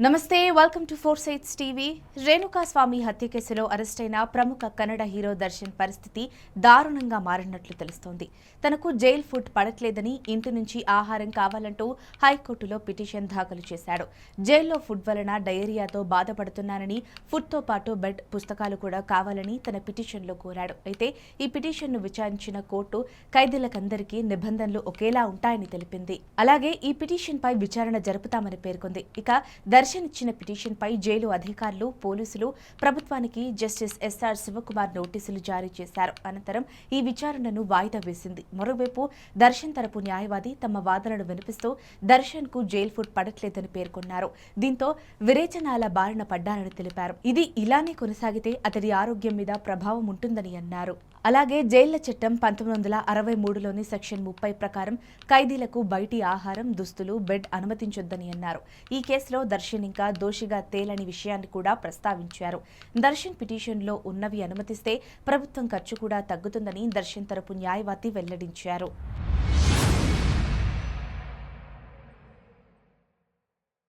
నమస్తే welcome to four sides TV. Renuka Swamy హత్య కేసులో అరెస్టైన ప్రముఖ కన్నడ హీరో దర్శన్ పరిస్థితి దారుణంగా మారినట్లు తెలుస్తోంది. తనకు జైల్ ఫుడ్ పడట్లేదని ఇంటి నుంచి ఆహారం కావాలంటూ హైకోర్టులో పిటిషన్ దాఖలు చేశాడు. జైల్లో ఫుడ్ వలన డయేరియాతో బాధపడుతున్నానని, ఫుడ్తో పాటు బెడ్, పుస్తకాలు కూడా కావాలని తన పిటిషన్లో కోరాడు. అయితే ఈ పిటిషన్ను విచారించిన కోర్టు ఖైదీలకందరికీ నిబంధనలు ఒకేలా ఉంటాయని తెలిపింది. అలాగే ఈ పిటిషన్పై విచారణ జరుపుతామని పేర్కొంది. ఇక దర్శన్ ఇచ్చిన పిటిషన్పై జైలు అధికారులు, పోలీసులు ప్రభుత్వానికి జస్టిస్ ఎస్ఆర్ శివకుమార్ నోటీసులు జారీ చేశారు. అనంతరం ఈ విచారణను వాయిదా వేసింది. మరోవైపు దర్శన్ తరపు న్యాయవాది తమ వాదనను వినిపిస్తూ దర్శన్ కు జైల్ ఫుడ్ పడట్లేదని పేర్కొన్నారు. దీంతో విరేచనాల బారిన పడ్డారని తెలిపారు. ఇది ఇలానే కొనసాగితే అతడి ఆరోగ్యం మీద ప్రభావం ఉంటుందని అన్నారు. అలాగే జైళ్ల చట్టం 1963లోని సెక్షన్ 30 ప్రకారం ఖైదీలకు బయటి ఆహారం, దుస్తులు, బెడ్ అనుమతించొద్దని అన్నారు. ఈ కేసులో దర్శన్ ఇంకా దోషిగా తేలని విషయాన్ని కూడా ప్రస్తావించారు. దర్శన్ పిటిషన్లో ఉన్నవి అనుమతిస్తే ప్రభుత్వం ఖర్చు కూడా తగ్గుతుందని దర్శన్ తరపు న్యాయవాది వెల్లడించారు.